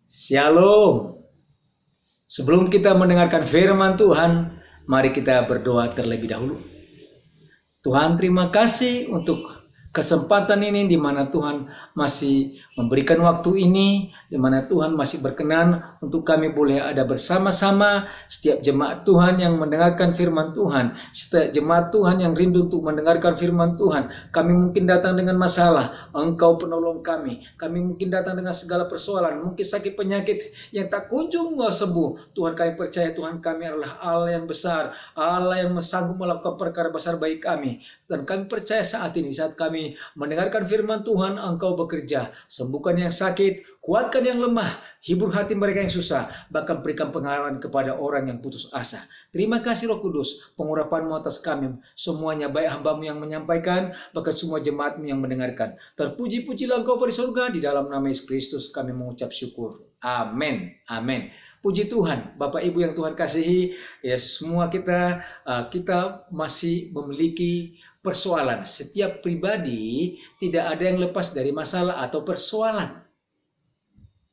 Shalom. Sebelum kita mendengarkan firman Tuhan, mari kita berdoa terlebih dahulu. Tuhan, terima kasih untuk kesempatan ini di mana Tuhan masih memberikan waktu ini, di mana Tuhan masih berkenan untuk kami boleh ada bersama-sama setiap jemaat Tuhan yang mendengarkan firman Tuhan, setiap jemaat Tuhan yang rindu untuk mendengarkan firman Tuhan. Kami mungkin datang dengan masalah, Engkau penolong kami. Kami mungkin datang dengan segala persoalan, mungkin sakit penyakit yang tak kunjung sembuh. Tuhan, kami percaya Tuhan kami adalah Allah yang besar, Allah yang sanggup melakukan perkara besar bagi kami. Dan kami percaya saat ini, saat kami mendengarkan firman Tuhan, Engkau bekerja. Sembuhkan yang sakit, kuatkan yang lemah, hibur hati mereka yang susah, bahkan berikan pengalaman kepada orang yang putus asa. Terima kasih Roh Kudus, pengurapan-Mu atas kami semuanya, baik hamba-Mu yang menyampaikan, bahkan semua jemaat-Mu yang mendengarkan. Terpuji-pujilah Engkau di surga, di dalam nama Yesus Kristus kami mengucap syukur. Amin. Amin. Puji Tuhan, Bapak Ibu yang Tuhan kasihi, ya semua kita masih memiliki persoalan. Setiap pribadi tidak ada yang lepas dari masalah atau persoalan.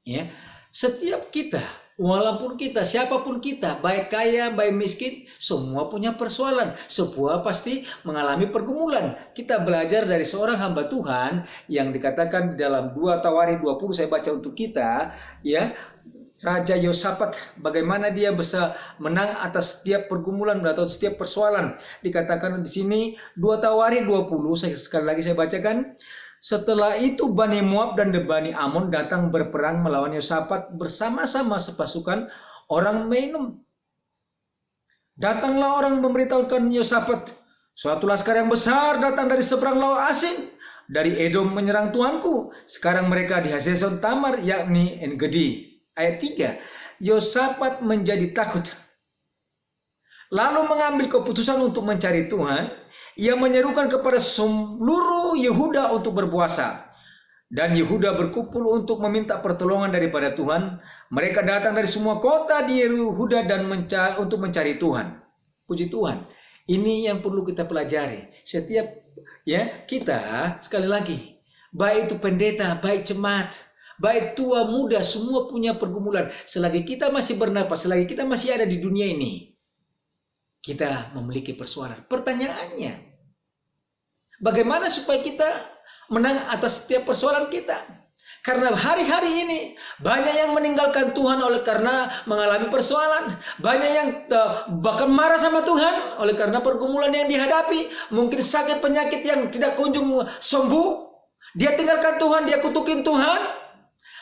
Ya, setiap kita, walaupun kita, siapapun kita, baik kaya, baik miskin, semua punya persoalan. Semua pasti mengalami pergumulan. Kita belajar dari seorang hamba Tuhan yang dikatakan dalam 2 Tawarikh 20, saya baca untuk kita, ya. Raja Yosafat, bagaimana dia bisa menang atas setiap pergumulan atau setiap persoalan. Dikatakan di sini 2 Tawarikh 20, sekali lagi saya bacakan. Setelah itu Bani Moab dan Bani Amon datang berperang melawan Yosafat bersama-sama sepasukan orang minum. Datanglah orang memberitahukan Yosafat, suatu laskar yang besar datang dari seberang Laut Asin, dari Edom menyerang tuanku. Sekarang mereka di Hazeson Tamar, yakni En-Gedi. Ayat 3, Yosafat menjadi takut, lalu mengambil keputusan untuk mencari Tuhan. Ia menyerukan kepada seluruh Yehuda untuk berpuasa, dan Yehuda berkumpul untuk meminta pertolongan daripada Tuhan. Mereka datang dari semua kota di Yehuda dan untuk mencari Tuhan. Puji Tuhan, ini yang perlu kita pelajari. Setiap kita, sekali lagi, baik itu pendeta, baik jemaat, baik tua muda, semua punya pergumulan. Selagi kita masih bernapas, selagi kita masih ada di dunia ini, kita memiliki persoalan. Pertanyaannya, bagaimana supaya kita menang atas setiap persoalan kita? Karena hari-hari ini banyak yang meninggalkan Tuhan oleh karena mengalami persoalan. Banyak yang bahkan marah sama Tuhan oleh karena pergumulan yang dihadapi. Mungkin sakit penyakit yang tidak kunjung sembuh. Dia tinggalkan Tuhan, dia kutukin Tuhan.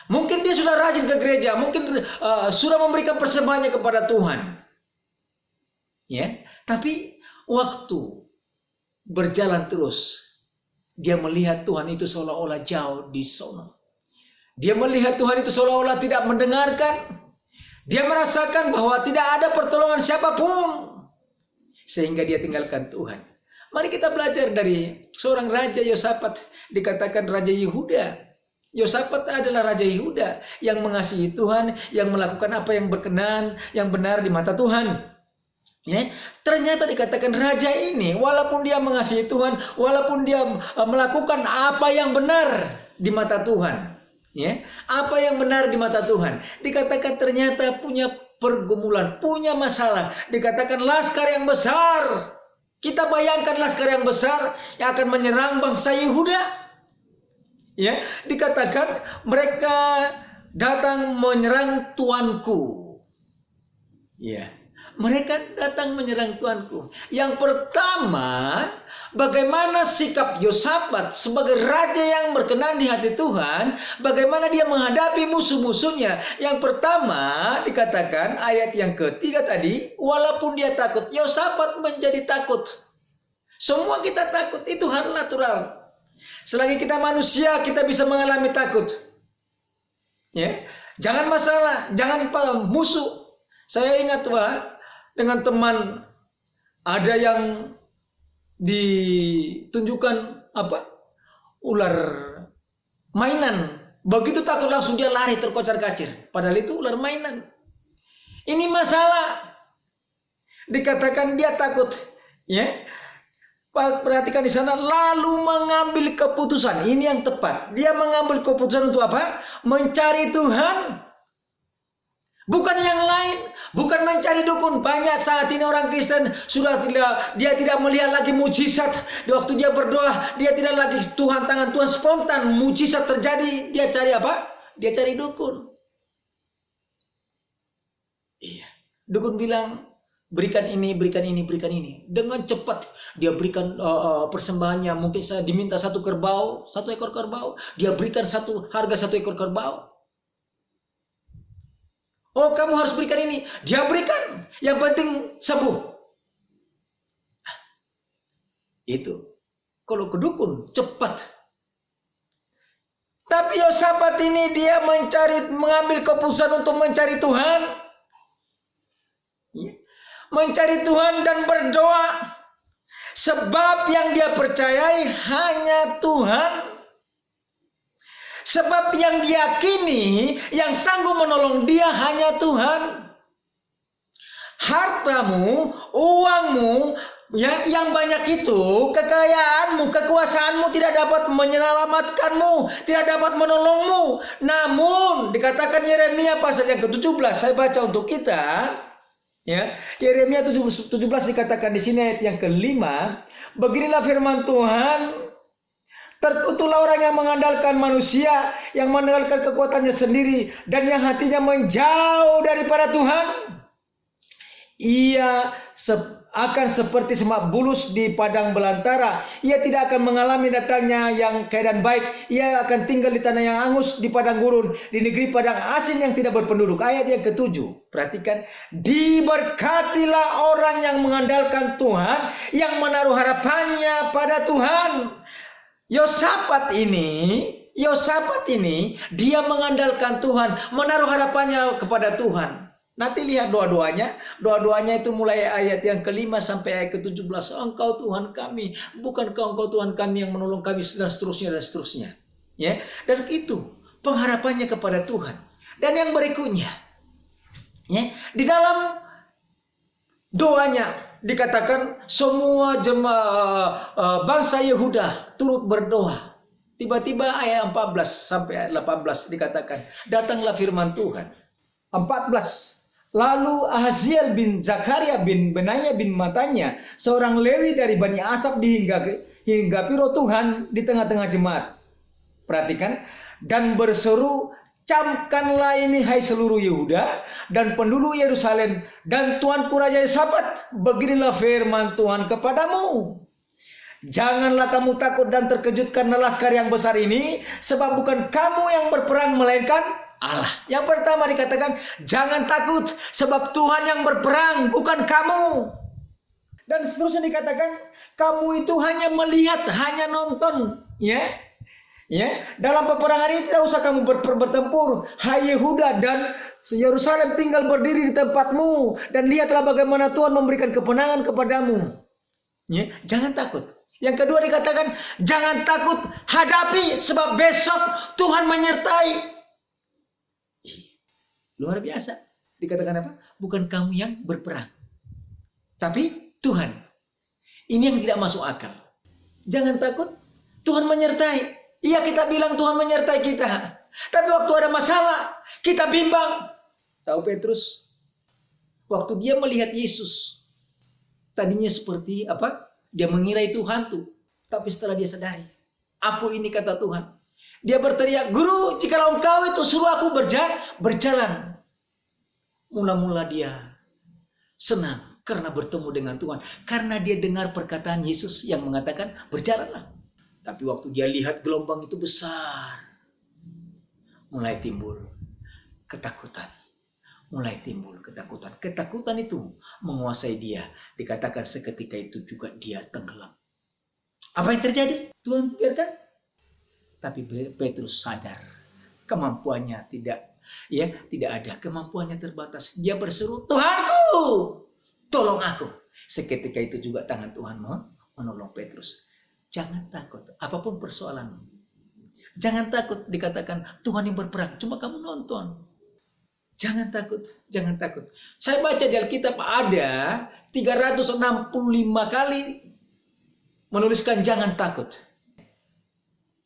Mungkin dia sudah rajin ke gereja, mungkin sudah memberikan persembahannya kepada Tuhan. Ya, tapi waktu berjalan terus, dia melihat Tuhan itu seolah-olah jauh di sono. Dia melihat Tuhan itu seolah-olah tidak mendengarkan. Dia merasakan bahwa tidak ada pertolongan siapapun, sehingga dia tinggalkan Tuhan. Mari kita belajar dari seorang Raja Yosafat, dikatakan Raja Yehuda. Yosafat adalah Raja Yehuda yang mengasihi Tuhan, yang melakukan apa yang berkenan, yang benar di mata Tuhan. Ya, ternyata dikatakan raja ini, walaupun dia mengasihi Tuhan, walaupun dia melakukan apa yang benar di mata Tuhan, ya, apa yang benar di mata Tuhan, dikatakan ternyata punya pergumulan, punya masalah. Dikatakan laskar yang besar. Kita bayangkan laskar yang besar yang akan menyerang bangsa Yehuda. Ya, dikatakan mereka datang menyerang tuanku. Ya, mereka datang menyerang tuanku. Yang pertama, bagaimana sikap Yosafat sebagai raja yang berkenan di hati Tuhan, bagaimana dia menghadapi musuh-musuhnya. Yang pertama dikatakan ayat yang ketiga tadi, walaupun dia takut, Yosafat menjadi takut. Semua kita takut, itu hal natural. Selagi kita manusia, kita bisa mengalami takut. Ya, jangan masalah, jangan musuh. Saya ingat dengan teman ada yang ditunjukkan ular mainan. Begitu takut langsung dia lari terkocar-kacir. Padahal itu ular mainan. Ini masalah. Dikatakan dia takut, ya. Perhatikan di sana, lalu mengambil keputusan. Ini yang tepat. Dia mengambil keputusan untuk apa? Mencari Tuhan. Bukan yang lain, bukan mencari dukun. Banyak saat ini orang Kristen dia tidak melihat lagi mujizat. Di waktu dia berdoa, dia tidak lagi tangan Tuhan spontan, mujizat terjadi. Dia cari apa? Dia cari dukun. Iya. Dukun bilang, berikan ini, berikan ini, berikan ini. Dengan cepat dia berikan persembahannya. Mungkin saya diminta satu ekor kerbau. Dia berikan harga satu ekor kerbau. Oh, kamu harus berikan ini. Dia berikan. Yang penting sembuh. Itu. Kalau ke dukun, cepat. Tapi Yosafat ini dia mengambil keputusan untuk mencari Tuhan. Mencari Tuhan dan berdoa. Sebab yang dia percayai hanya Tuhan. Sebab yang diyakini, yang sanggup menolong dia hanya Tuhan. Hartamu, uangmu, yang banyak itu, kekayaanmu, kekuasaanmu tidak dapat menyelamatkanmu, tidak dapat menolongmu. Namun, dikatakan Yeremia pasal yang ke-17, saya baca untuk kita. Ya, Yeremia 17 dikatakan di sini ayat yang ke-5, beginilah firman Tuhan. Terkutuklah orang yang mengandalkan manusia, yang mengandalkan kekuatannya sendiri, dan yang hatinya menjauh daripada Tuhan. Ia akan seperti semak bulus di padang belantara. Ia tidak akan mengalami datangnya yang keadaan baik. Ia akan tinggal di tanah yang angus, di padang gurun, di negeri padang asin yang tidak berpenduduk. Ayat yang ke-7. Perhatikan. Diberkatilah orang yang mengandalkan Tuhan, yang menaruh harapannya pada Tuhan. Yosafat ini dia mengandalkan Tuhan, menaruh harapannya kepada Tuhan. Nanti lihat doa-doanya itu mulai ayat yang ke-5 sampai ayat ke-17. Engkau Tuhan kami, bukankah Engkau Tuhan kami yang menolong kami, dan seterusnya. Ya, dan itu pengharapannya kepada Tuhan. Dan yang berikutnya, ya, di dalam doanya dikatakan semua bangsa Yehuda turut berdoa. Tiba-tiba ayat 14 sampai ayat 18 dikatakan, datanglah firman Tuhan. 14. Lalu Ahaziel bin Zakaria bin Benaya bin Matanya, seorang Lewi dari Bani Asaf, dihinggapi roh Tuhan di tengah-tengah jemaat. Perhatikan, dan berseru, camkanlah ini hai seluruh Yehuda dan penduduk Yerusalem dan tuanku Raja Yosafat, beginilah firman Tuhan kepadamu. Janganlah kamu takut dan terkejut karena laskar yang besar ini, sebab bukan kamu yang berperang melainkan Allah. Yang pertama dikatakan, jangan takut sebab Tuhan yang berperang, bukan kamu. Dan seterusnya dikatakan, kamu itu hanya melihat, hanya nonton, ya. Ya, dalam peperangan ini tidak usah kamu bertempur. Hai Yehuda dan Yerusalem, tinggal berdiri di tempatmu dan lihatlah bagaimana Tuhan memberikan kemenangan kepadamu. Ya, jangan takut. Yang kedua dikatakan, jangan takut, hadapi sebab besok Tuhan menyertai. Luar biasa. Dikatakan apa? Bukan kamu yang berperang, tapi Tuhan. Ini yang tidak masuk akal. Jangan takut, Tuhan menyertai. Iya, kita bilang Tuhan menyertai kita. Tapi waktu ada masalah, kita bimbang. Tahu Petrus? Waktu dia melihat Yesus, tadinya seperti apa? Dia mengira itu hantu. Tapi setelah dia sadari, aku ini kata Tuhan. Dia berteriak, Guru, jikalau engkau itu suruh aku berjalan. Mula-mula dia senang karena bertemu dengan Tuhan. Karena dia dengar perkataan Yesus yang mengatakan, berjalanlah. Tapi waktu dia lihat gelombang itu besar, mulai timbul ketakutan. Ketakutan itu menguasai dia. Dikatakan seketika itu juga dia tenggelam. Apa yang terjadi? Tuhan biarkan. Tapi Petrus sadar kemampuannya tidak ada. Kemampuannya terbatas. Dia berseru, Tuhanku, tolong aku. Seketika itu juga tangan Tuhan menolong Petrus. Jangan takut, apapun persoalanmu. Jangan takut, dikatakan Tuhan yang berperang, cuma kamu nonton. Jangan takut. Saya baca di Alkitab ada 365 kali menuliskan jangan takut.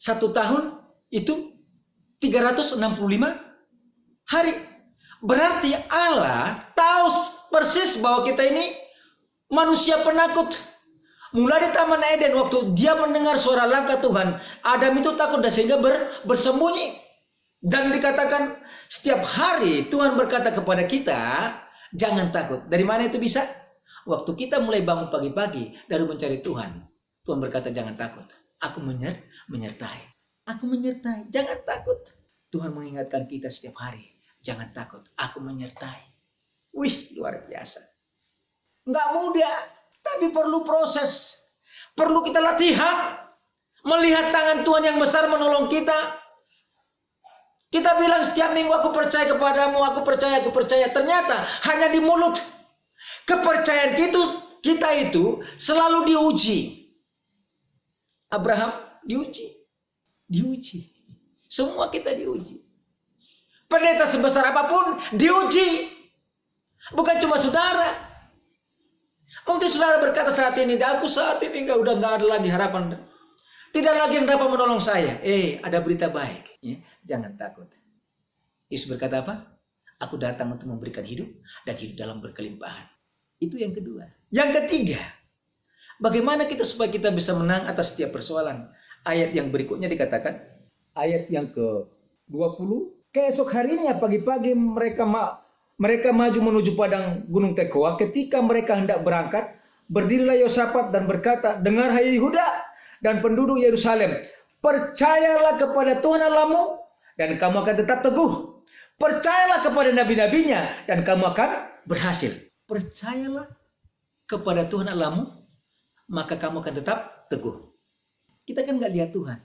1 tahun itu 365 hari. Berarti Allah tahu persis bahwa kita ini manusia penakut. Mulai di Taman Eden, waktu dia mendengar suara langkah Tuhan, Adam itu takut dan sehingga bersembunyi. Dan dikatakan setiap hari Tuhan berkata kepada kita, jangan takut. Dari mana itu bisa? Waktu kita mulai bangun pagi-pagi dari mencari Tuhan, Tuhan berkata jangan takut. Aku menyertai. Aku menyertai. Jangan takut. Tuhan mengingatkan kita setiap hari. Jangan takut. Aku menyertai. Wih, luar biasa. Nggak mudah. Tapi perlu proses. Perlu kita latihan. Melihat tangan Tuhan yang besar menolong kita. Kita bilang setiap minggu aku percaya kepadamu. Aku percaya. Ternyata hanya di mulut. Kepercayaan kita itu selalu diuji. Abraham diuji. Semua kita diuji. Pendeta sebesar apapun diuji. Bukan cuma saudara. Mungkin saudara berkata saat ini, aku saat ini udah nggak ada lagi harapan. Tidak lagi yang dapat menolong saya. Ada berita baik. Ya, jangan takut. Yesus berkata apa? Aku datang untuk memberikan hidup dan hidup dalam berkelimpahan. Itu yang kedua. Yang ketiga, bagaimana kita supaya kita bisa menang atas setiap persoalan? Ayat yang berikutnya dikatakan, ayat yang ke-20. Keesok harinya pagi-pagi mereka maju menuju padang gunung Tekoa. Ketika mereka hendak berangkat, berdirilah Yosafat dan berkata, dengar hai Yehuda dan penduduk Yerusalem, percayalah kepada Tuhan Allahmu dan kamu akan tetap teguh. Percayalah kepada nabi-nabinya dan kamu akan berhasil. Percayalah kepada Tuhan Allahmu, maka kamu akan tetap teguh. Kita kan nggak lihat Tuhan,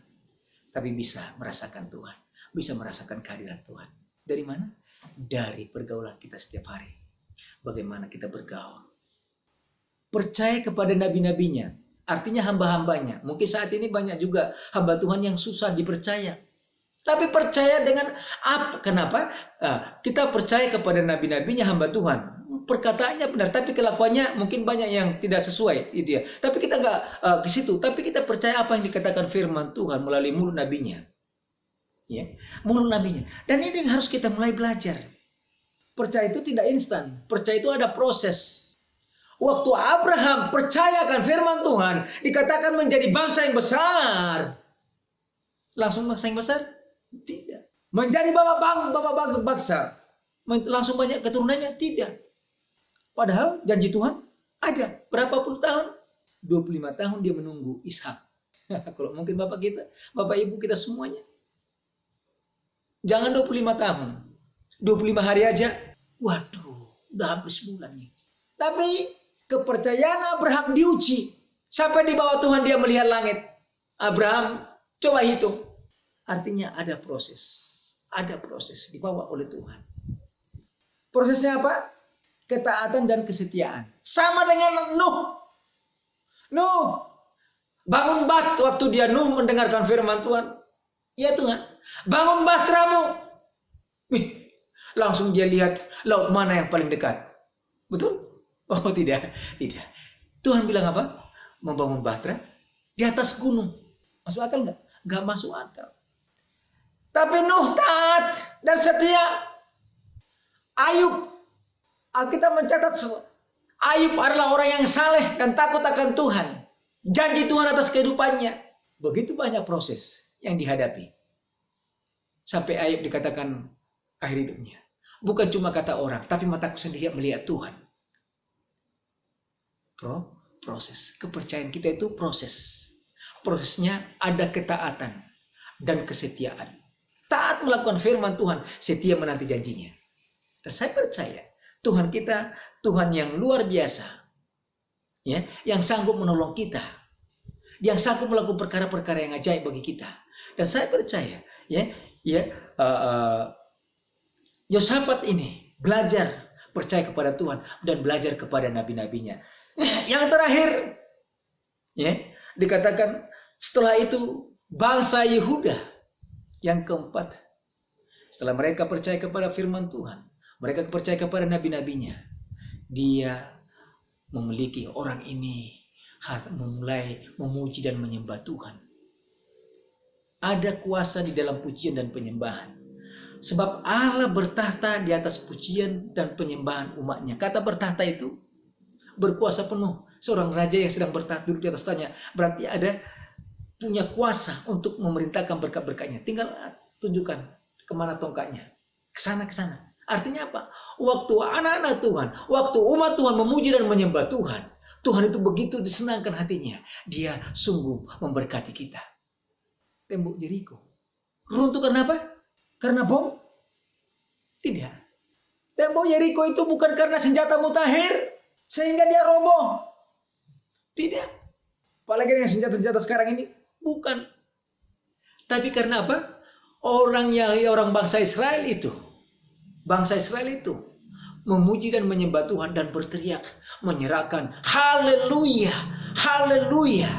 tapi bisa merasakan Tuhan, bisa merasakan kehadiran Tuhan. Dari mana? Dari pergaulan kita setiap hari. Bagaimana kita bergaul. Percaya kepada nabi-nabinya, artinya hamba-hambanya. Mungkin saat ini banyak juga hamba Tuhan yang susah dipercaya. Tapi percaya dengan apa? Kenapa? Kita percaya kepada nabi-nabinya hamba Tuhan. Perkataannya benar, tapi kelakuannya mungkin banyak yang tidak sesuai, itu ya. Tapi kita nggak ke situ. Tapi kita percaya apa yang dikatakan firman Tuhan melalui mulut nabinya, ya, mulut nabinya. Dan ini yang harus kita mulai belajar. Percaya itu tidak instan. Percaya itu ada proses. Waktu Abraham percayakan firman Tuhan, dikatakan menjadi bangsa yang besar. Langsung bangsa yang besar? Tidak. Menjadi bapak bangsa. Langsung banyak keturunannya? Tidak. Padahal janji Tuhan ada. Berapa puluh tahun? 25 tahun dia menunggu Ishak. Kalau mungkin bapak kita, bapak ibu kita semuanya. Jangan 25 tahun. 25 hari aja. Waduh, udah hampir sebulan nih. Tapi kepercayaan Abraham diuji. Sampai di bawah Tuhan dia melihat langit. Abraham, coba hitung. Artinya ada proses. Ada proses dibawa oleh Tuhan. Prosesnya apa? Ketaatan dan kesetiaan. Sama dengan Nuh. Bangun waktu dia Nuh mendengarkan firman Tuhan. Ya Tuhan, bangun bahteramu. Langsung dia lihat laut mana yang paling dekat. Betul? Oh tidak. Tuhan bilang apa? Membangun bahtera di atas gunung. Masuk akal nggak? Nggak masuk akal. Tapi Nuh taat dan setia. Ayub. Alkitab mencatat Ayub adalah orang yang saleh dan takut akan Tuhan. Janji Tuhan atas kehidupannya. Begitu banyak proses yang dihadapi. Sampai Ayub dikatakan akhir hidupnya. Bukan cuma kata orang, tapi mataku sendiri melihat Tuhan. Proses. Kepercayaan kita itu proses. Prosesnya ada ketaatan dan kesetiaan. Taat melakukan firman Tuhan, setia menanti janjinya. Dan saya percaya Tuhan kita, Tuhan yang luar biasa, ya, yang sanggup menolong kita, yang sanggup melakukan perkara-perkara yang ajaib bagi kita. Dan saya percaya, Yosafat ini belajar percaya kepada Tuhan dan belajar kepada nabi-nabinya. Yang terakhir, ya, dikatakan setelah itu bangsa Yehuda yang keempat, setelah mereka percaya kepada firman Tuhan, mereka percaya kepada nabi-nabinya. Dia memiliki orang ini memulai memuji dan menyembah Tuhan. Ada kuasa di dalam pujian dan penyembahan. Sebab Allah bertahta di atas pujian dan penyembahan umatnya. Kata bertahta itu berkuasa penuh. Seorang raja yang sedang bertahta duduk di atas tahta, berarti ada punya kuasa untuk memerintahkan berkat-berkatnya. Tinggal tunjukkan kemana tongkatnya. Kesana. Artinya apa? Waktu anak-anak Tuhan, waktu umat Tuhan memuji dan menyembah Tuhan, Tuhan itu begitu disenangkan hatinya. Dia sungguh memberkati kita. Tembok Yeriko runtuh karena apa? Karena bom? Tidak. Tembok Yeriko itu bukan karena senjata mutakhir sehingga dia roboh. Tidak. Apalagi dengan senjata-senjata sekarang ini. Bukan. Tapi karena apa? Orang bangsa Israel itu memuji dan menyembah Tuhan dan berteriak, menyerahkan haleluya, haleluya.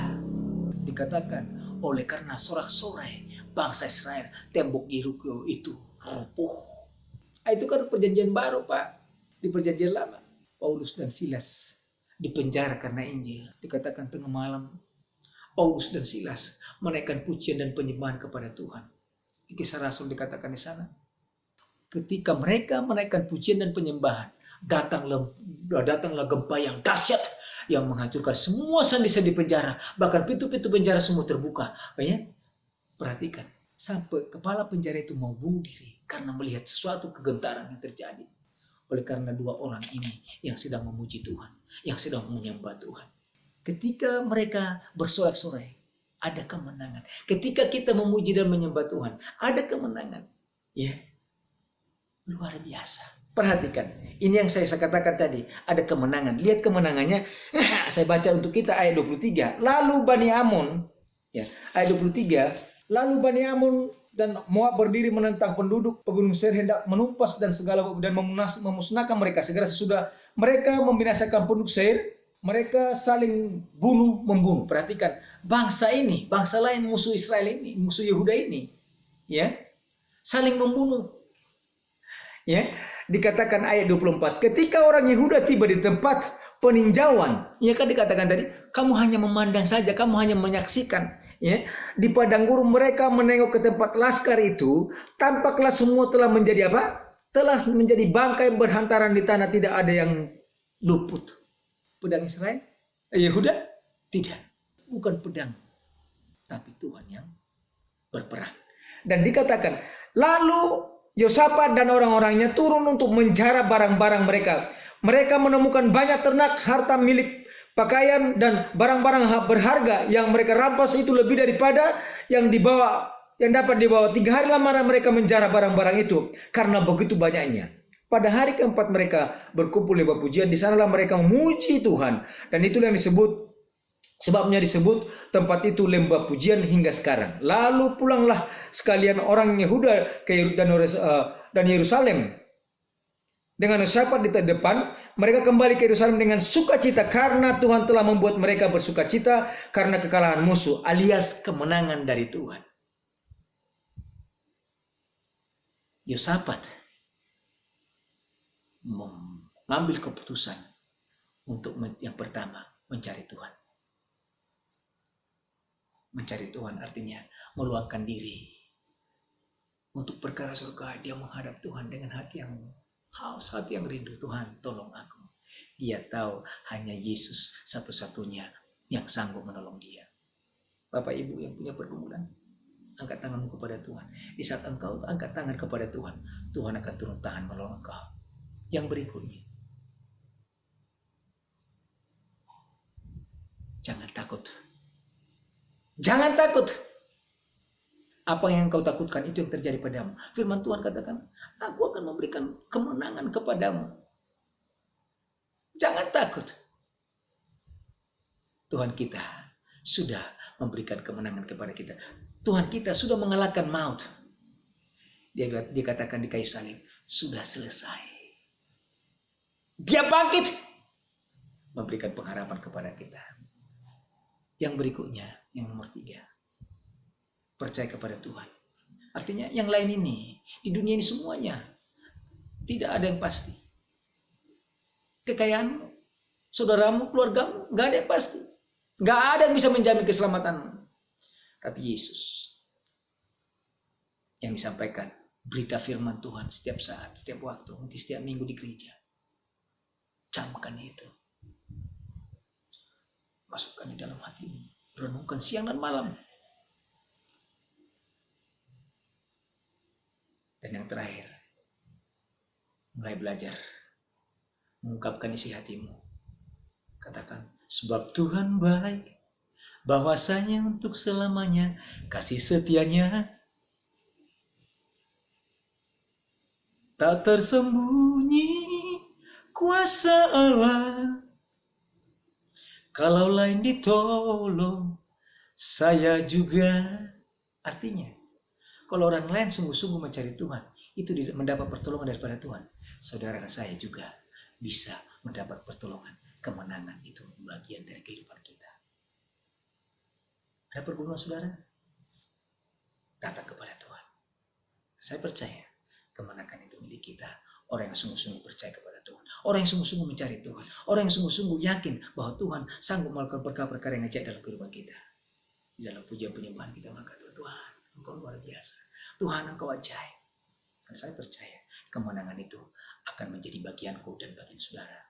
Dikatakan oleh karena sorak-sorai bangsa Israel, tembok Yeriko itu roboh. Itu kan perjanjian baru, Pak. Di perjanjian lama, Paulus dan Silas dipenjara karena Injil. Dikatakan tengah malam, Paulus dan Silas menaikkan pujian dan penyembahan kepada Tuhan. Di Kisah Rasul dikatakan di sana, ketika mereka menaikkan pujian dan penyembahan, datanglah gempa yang dahsyat yang menghancurkan semua sandi-sandi penjara, bahkan pintu-pintu penjara semua terbuka. Perhatikan, sampai kepala penjara itu mau bunuh diri karena melihat sesuatu kegentaran yang terjadi. Oleh karena dua orang ini yang sedang memuji Tuhan, yang sedang menyembah Tuhan. Ketika mereka bersorak-sorai, ada kemenangan. Ketika kita memuji dan menyembah Tuhan, ada kemenangan. Ya, luar biasa. Perhatikan, ini yang saya katakan tadi, ada kemenangan. Lihat kemenangannya. Saya baca untuk kita ayat 23. Lalu Bani Amon, ya, ayat 23. Lalu Bani Amon dan Moab berdiri menentang penduduk pegunung Seir, hendak menumpas dan memusnahkan mereka. Segera sesudah mereka membinasakan penduduk Seir, mereka saling membunuh. Perhatikan, bangsa lain, musuh Israel ini, musuh Yehuda ini, ya, saling membunuh. Ya, dikatakan ayat 24, ketika orang Yehuda tiba di tempat peninjauan, ya kan dikatakan tadi, kamu hanya memandang saja, kamu hanya menyaksikan. Ya, di padang gurun mereka menengok ke tempat laskar itu, tampaklah semua telah menjadi apa? Telah menjadi bangkai berhantaran di tanah, tidak ada yang luput. Pedang Israel, Yehuda? Tidak, bukan pedang, tapi Tuhan yang berperang. Dan dikatakan, lalu Yosafat dan orang-orangnya turun untuk menjara barang-barang mereka. Mereka menemukan banyak ternak, harta milik, pakaian dan barang-barang berharga yang mereka rampas itu lebih daripada yang dapat dibawa. 3 hari lamanya mereka menjara barang-barang itu karena begitu banyaknya. Pada hari keempat mereka berkumpul lembah pujian, di sanalah mereka memuji Tuhan, dan itulah yang sebabnya disebut tempat itu lembah pujian hingga sekarang. Lalu pulanglah sekalian orang Yehuda dan Yerusalem dengan Yosafat di depan. Mereka kembali ke Yerusalem dengan sukacita karena Tuhan telah membuat mereka bersukacita karena kekalahan musuh, alias kemenangan dari Tuhan. Yosafat mengambil keputusan untuk yang pertama mencari Tuhan. Mencari Tuhan artinya meluangkan diri untuk perkara surga. Dia menghadap Tuhan dengan hati yang haus, hati yang rindu. Tuhan, tolong aku. Dia tahu hanya Yesus satu-satunya yang sanggup menolong dia. Bapak Ibu yang punya pergumulan, angkat tanganmu kepada Tuhan. Di saat engkau angkat tangan kepada Tuhan, Tuhan akan turun tangan menolong engkau. Yang berikutnya, jangan takut. Jangan takut. Apa yang kau takutkan itu yang terjadi padamu. Firman Tuhan katakan, aku akan memberikan kemenangan kepadamu. Jangan takut. Tuhan kita sudah memberikan kemenangan kepada kita. Tuhan kita sudah mengalahkan maut. Dia dikatakan di kayu salib, sudah selesai. Dia bangkit, memberikan pengharapan kepada kita. Yang berikutnya, yang nomor 3, percaya kepada Tuhan. Artinya yang lain ini, di dunia ini semuanya tidak ada yang pasti. Kekayaanmu, saudaramu, keluargamu, nggak ada yang pasti. Nggak ada yang bisa menjamin keselamatanmu. Tapi Yesus yang disampaikan berita firman Tuhan setiap saat, setiap waktu, mungkin setiap minggu di gereja. Camkan itu. Masukkan di dalam hatimu. Renungkan siang dan malam. Dan yang terakhir, mulai belajar mengungkapkan isi hatimu. Katakan, sebab Tuhan baik, bahwasanya untuk selamanya kasih setianya tak tersembunyi kuasa Allah. Kalau lain ditolong, saya juga. Artinya, kalau orang lain sungguh-sungguh mencari Tuhan, itu mendapat pertolongan daripada Tuhan. Saudara dan saya juga bisa mendapat pertolongan. Kemenangan itu bagian dari kehidupan kita. Ada pergumulan saudara? Datang kepada Tuhan. Saya percaya kemenangan itu milik kita. Orang yang sungguh-sungguh percaya kepada Tuhan. Orang yang sungguh-sungguh mencari Tuhan. Orang yang sungguh-sungguh yakin bahwa Tuhan sanggup melakukan perkara-perkara yang ajaib dalam kehidupan kita. Di dalam pujian penyembahan kita mengatakan, Tuhan, Engkau luar biasa. Tuhan, Engkau ajaib. Dan saya percaya kemenangan itu akan menjadi bagianku dan bagian saudara.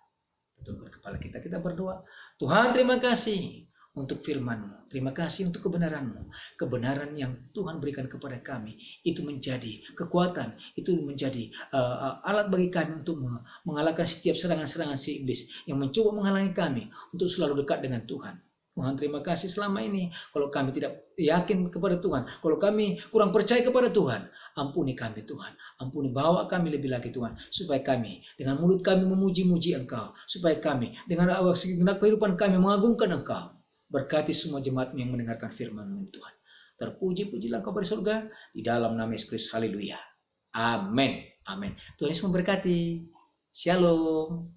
Tundukkan kepala kita, kita berdoa. Tuhan, terima kasih untuk firman-Mu. Terima kasih untuk kebenaran-Mu. Kebenaran yang Tuhan berikan kepada kami, itu menjadi kekuatan, itu menjadi alat bagi kami untuk mengalahkan setiap serangan-serangan si iblis yang mencoba menghalangi kami untuk selalu dekat dengan Tuhan. Tuhan, terima kasih selama ini. Kalau kami tidak yakin kepada Tuhan, kalau kami kurang percaya kepada Tuhan, ampuni kami Tuhan. Ampuni, bawa kami lebih lagi Tuhan. Supaya kami dengan mulut kami memuji-muji Engkau. Supaya kami dengan segenap kehidupan kami mengagungkan Engkau. Berkati semua jemaat-Mu yang mendengarkan firman-Mu Tuhan. Terpuji-pujilah Engkau pada surga. Di dalam nama Yesus Kristus. Haleluya. Amin. Amin. Tuhan Yesus memberkati. Shalom.